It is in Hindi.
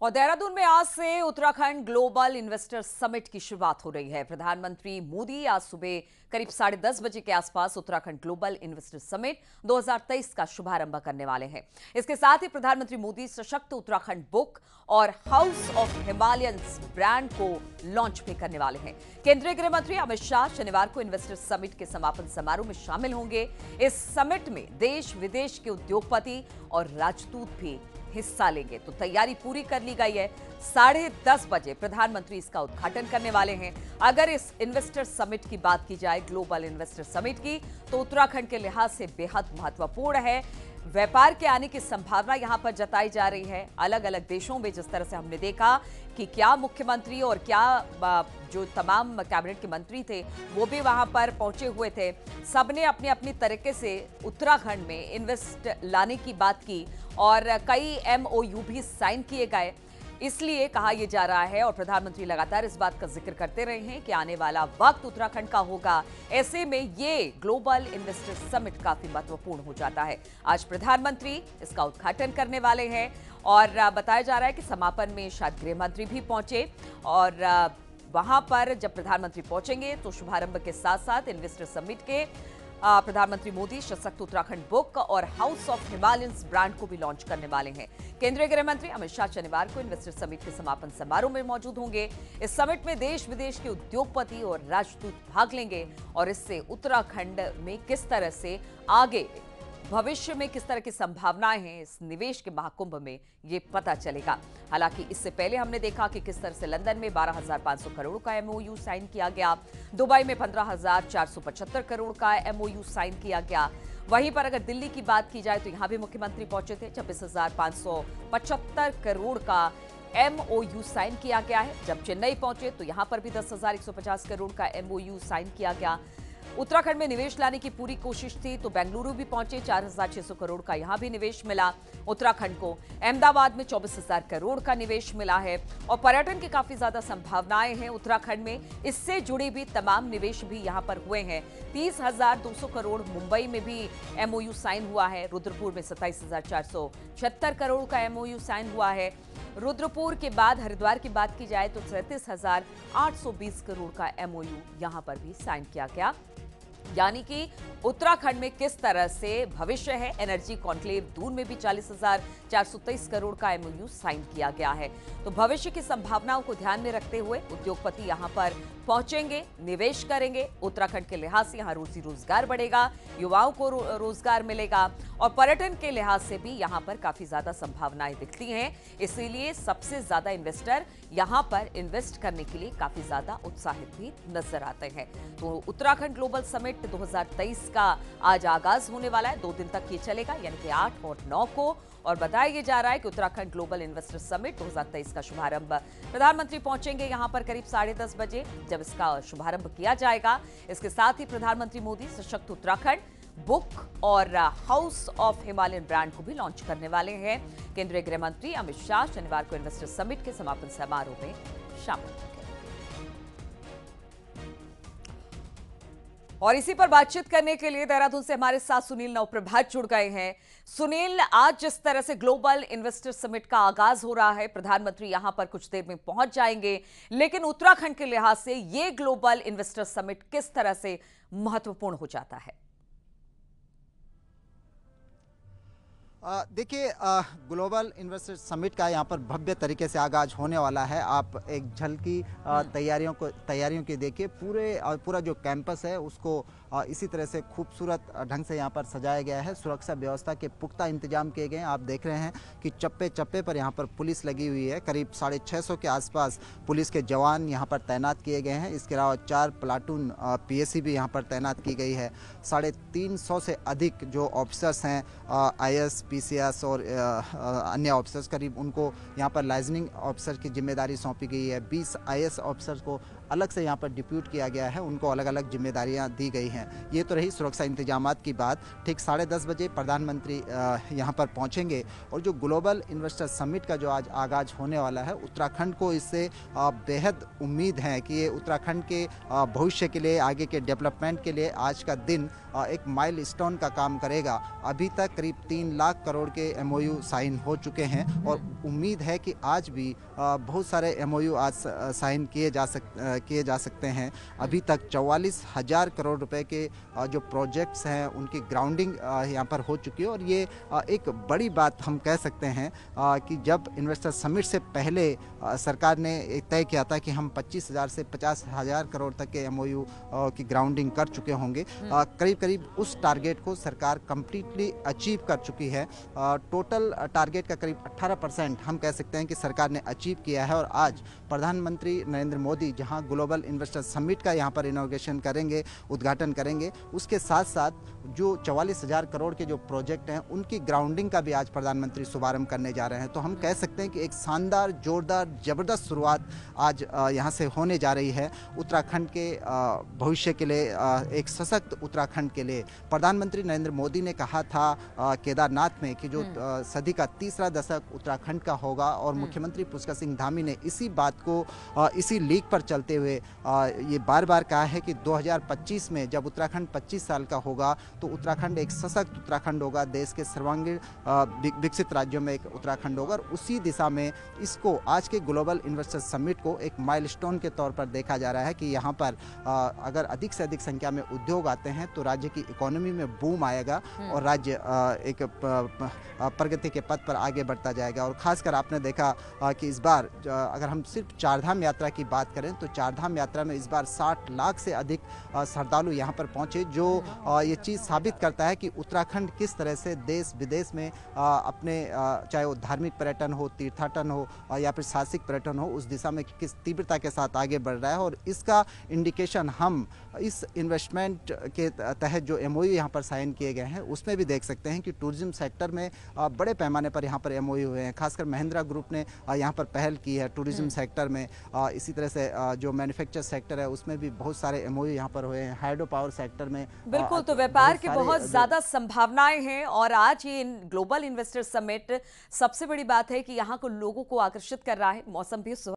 और देहरादून में आज से उत्तराखंड ग्लोबल इन्वेस्टर समिट की शुरुआत हो रही है। प्रधानमंत्री मोदी आज सुबह करीब 10:30 बजे के आसपास उत्तराखंड ग्लोबल इन्वेस्टर समिट 2023 का शुभारंभ करने वाले हैं। इसके साथ ही प्रधानमंत्री मोदी सशक्त उत्तराखंड बुक और हाउस ऑफ हिमालयंस ब्रांड को लॉन्च भी करने वाले हैं। केंद्रीय गृह मंत्री अमित शाह शनिवार को इन्वेस्टर समिट के समापन समारोह में शामिल होंगे। इस समिट में देश विदेश के उद्योगपति और राजदूत भी हिस्सा लेंगे। तो तैयारी पूरी कर ली गई है। 10:30 बजे प्रधानमंत्री इसका उद्घाटन करने वाले हैं। अगर इस इन्वेस्टर समिट की बात की जाए, ग्लोबल इन्वेस्टर समिट की, तो उत्तराखंड के लिहाज से बेहद महत्वपूर्ण है। व्यापार के आने की संभावना यहां पर जताई जा रही है। अलग अलग देशों में जिस तरह से हमने देखा कि क्या मुख्यमंत्री और क्या जो तमाम कैबिनेट के मंत्री थे वो भी वहां पर पहुंचे हुए थे, सबने अपनी अपनी तरीके से उत्तराखंड में इन्वेस्ट लाने की बात की और कई MOU भी साइन किए गए। इसलिए कहा यह जा रहा है और प्रधानमंत्री लगातार इस बात का जिक्र करते रहे हैं कि आने वाला वक्त उत्तराखंड का होगा। ऐसे में ये ग्लोबल इन्वेस्टर समिट काफी महत्वपूर्ण हो जाता है। आज प्रधानमंत्री इसका उद्घाटन करने वाले हैं और बताया जा रहा है कि समापन में शायद गृह मंत्री भी पहुंचे और वहां पर जब प्रधानमंत्री पहुंचेंगे तो शुभारंभ के साथ साथ इन्वेस्टर समिट के प्रधानमंत्री मोदी सशक्त उत्तराखंड बुक और हाउस ऑफ हिमालयंस ब्रांड को भी लॉन्च करने वाले हैं। केंद्रीय गृह मंत्री अमित शाह शनिवार को इन्वेस्टर समिट के समापन समारोह में मौजूद होंगे। इस समिट में देश विदेश के उद्योगपति और राजदूत भाग लेंगे और इससे उत्तराखंड में किस तरह से आगे भविष्य में किस तरह की संभावनाएं हैं इस निवेश के महाकुंभ में, ये पता चलेगा। हालांकि इससे पहले हमने देखा कि किस तरह से लंदन में 12,500 करोड़ का MOU साइन किया गया, दुबई में 15,475 करोड़ का MOU साइन किया गया। वहीं पर अगर दिल्ली की बात की जाए तो यहां भी मुख्यमंत्री पहुंचे थे। 26,575 करोड़ का MOU साइन किया गया है। जब चेन्नई पहुंचे तो यहां पर भी 10,150 करोड़ का MOU साइन किया गया। उत्तराखंड में निवेश लाने की पूरी कोशिश थी तो बेंगलुरु भी पहुंचे, 4,600 करोड़ का यहां भी निवेश मिला उत्तराखंड को। अहमदाबाद में 24,000 करोड़ का निवेश मिला है और पर्यटन की काफी ज्यादा संभावनाएं हैं उत्तराखंड में। इससे जुड़े भी तमाम निवेश भी यहां पर हुए हैं। 30,200 करोड़ मुंबई में भी MOU साइन हुआ है। रुद्रपुर में 27,476 करोड़ का MOU साइन हुआ है। रुद्रपुर के बाद हरिद्वार की बात की जाए तो 37,820 करोड़ का MOU यहां पर भी साइन किया गया। यानी कि उत्तराखंड में किस तरह से भविष्य है। एनर्जी कॉन्क्लेव दून में भी 40,423 करोड़ का MOU साइन किया गया है। तो भविष्य की संभावनाओं को ध्यान में रखते हुए उद्योगपति यहां पर पहुंचेंगे, निवेश करेंगे। उत्तराखंड के लिहाज से यहां रोजी रोजगार बढ़ेगा, युवाओं को रोजगार मिलेगा और पर्यटन के लिहाज से भी यहां पर काफी ज्यादा संभावनाएं दिखती हैं। इसीलिए सबसे ज्यादा इन्वेस्टर यहां पर इन्वेस्ट करने के लिए काफी ज्यादा उत्साहित भी नजर आते हैं। तो उत्तराखंड ग्लोबल समिट 2023 का आज आगाज होने वाला है। 2 दिन तक ये चलेगा, यानी कि 8 और 9 को। और बताया यह जा रहा है कि उत्तराखंड ग्लोबल इन्वेस्टर समिट 2023 का शुभारंभ प्रधानमंत्री पहुंचेंगे यहां पर करीब 10:30 बजे जब इसका शुभारंभ किया जाएगा। इसके साथ ही प्रधानमंत्री मोदी सशक्त उत्तराखंड बुक और हाउस ऑफ हिमालयन ब्रांड को भी लॉन्च करने वाले हैं। केंद्रीय गृह मंत्री अमित शाह शनिवार को इन्वेस्टर समिट के समापन समारोह में शामिल होंगे। और इसी पर बातचीत करने के लिए देहरादून से हमारे साथ सुनील नवप्रभात जुड़ गए हैं। सुनील, आज जिस तरह से ग्लोबल इन्वेस्टर समिट का आगाज हो रहा है, प्रधानमंत्री यहां पर कुछ देर में पहुंच जाएंगे, लेकिन उत्तराखंड के लिहाज से यह ग्लोबल इन्वेस्टर समिट किस तरह से महत्वपूर्ण हो जाता है? देखिए, ग्लोबल इन्वेस्टर समिट का यहाँ पर भव्य तरीके से आगाज होने वाला है। आप एक झलकी तैयारियों की देखिए। पूरा जो कैंपस है उसको इसी तरह से खूबसूरत ढंग से यहाँ पर सजाया गया है। सुरक्षा व्यवस्था के पुख्ता इंतजाम किए गए हैं। आप देख रहे हैं कि चप्पे चप्पे पर यहाँ पर पुलिस लगी हुई है। करीब 650 के आसपास पुलिस के जवान यहाँ पर तैनात किए गए हैं। इसके अलावा 4 प्लाटून PSC भी यहाँ पर तैनात की गई है। 350 से अधिक जो ऑफिसर्स हैं, IS PCS और अन्य ऑफिसर्स, करीब उनको यहाँ पर लाइजनिंग ऑफिसर की जिम्मेदारी सौंपी गई है। 20 IS ऑफिसर्स को अलग से यहाँ पर डिप्यूट किया गया है, उनको अलग अलग जिम्मेदारियाँ दी गई हैं। ये तो रही सुरक्षा इंतजामात की बात। ठीक 10:30 बजे प्रधानमंत्री यहाँ पर पहुँचेंगे और जो ग्लोबल इन्वेस्टर समिट का जो आज आगाज होने वाला है, उत्तराखंड को इससे बेहद उम्मीद है कि ये उत्तराखंड के भविष्य के लिए, आगे के डेवलपमेंट के लिए आज का दिन एक माइलस्टोन का काम करेगा। अभी तक करीब 3 लाख करोड़ के एमओयू साइन हो चुके हैं और उम्मीद है कि आज भी बहुत सारे एमओयू आज साइन किए जा सकते हैं। अभी तक 44,000 करोड़ रुपए के जो प्रोजेक्ट्स हैं उनकी ग्राउंडिंग यहाँ पर हो चुकी है और ये एक बड़ी बात हम कह सकते हैं कि जब इन्वेस्टर समिट से पहले सरकार ने तय किया था कि हम 25,000 से 50,000 करोड़ तक के एमओयू की ग्राउंडिंग कर चुके होंगे। करीब करीब उस टारगेट को सरकार कंप्लीटली अचीव कर चुकी है। टोटल टारगेट का करीब 18% हम कह सकते हैं कि सरकार ने अचीव किया है और आज प्रधानमंत्री नरेंद्र मोदी जहां ग्लोबल इन्वेस्टर समिट का यहां पर इनॉग्रेशन करेंगे, उद्घाटन करेंगे, उसके साथ साथ जो 44,000 करोड़ के जो प्रोजेक्ट हैं उनकी ग्राउंडिंग का भी आज प्रधानमंत्री शुभारंभ करने जा रहे हैं। तो हम कह सकते हैं कि एक शानदार, जोरदार, जबरदस्त शुरुआत आज यहां से होने जा रही है उत्तराखंड के भविष्य के लिए, एक सशक्त उत्तराखंड के लिए। प्रधानमंत्री नरेंद्र मोदी ने कहा था केदारनाथ में कि जो सदी का तीसरा दशक उत्तराखंड का होगा और मुख्यमंत्री पुष्कर सिंह धामी ने इसी बात को इसी लीक पर चलते हुए ये बार बार कहा है कि 2025 में जब उत्तराखंड 25 साल का होगा तो उत्तराखंड एक सशक्त उत्तराखंड होगा, देश के सर्वांगीण विकसित राज्यों में एक उत्तराखंड होगा। और उसी दिशा में इसको आज के ग्लोबल इन्वेस्टर समिट को एक माइलस्टोन के तौर पर देखा जा रहा है कि यहाँ पर अगर अधिक से अधिक संख्या में उद्योग आते हैं तो राज्य की इकोनॉमी में बूम आएगा और राज्य एक प्रगति के पथ पर आगे बढ़ता जाएगा। और खासकर आपने देखा कि इस बार अगर हम सिर्फ चारधाम यात्रा की बात करें तो चारधाम यात्रा में इस बार 60 लाख से अधिक श्रद्धालु यहाँ पर पहुँचे, जो ये चीज़ साबित करता है कि उत्तराखंड किस तरह से देश विदेश में अपने चाहे वो धार्मिक पर्यटन हो, तीर्थाटन हो या फिर साहसिक पर्यटन हो, उस दिशा में किस तीव्रता के साथ आगे बढ़ रहा है। और इसका इंडिकेशन हम इस इन्वेस्टमेंट के तहत जो एमओयू यहाँ पर साइन किए गए हैं उसमें भी देख सकते हैं कि टूरिज्म सेक्टर में बड़े पैमाने पर यहाँ पर एमओयू हुए हैं। खासकर महिंद्रा ग्रुप ने यहाँ पर पहल की है टूरिज्म सेक्टर में। इसी तरह से जो मैन्युफैक्चर सेक्टर है उसमें भी बहुत सारे एमओयू यहाँ पर हुए हैं। हाइड्रो पावर सेक्टर में बिल्कुल, तो व्यापार की बहुत ज्यादा संभावनाएं हैं और आज ये ग्लोबल इन्वेस्टर समिट सबसे बड़ी बात है कि यहाँ को लोगों को आकर्षित कर रहा है। मौसम भी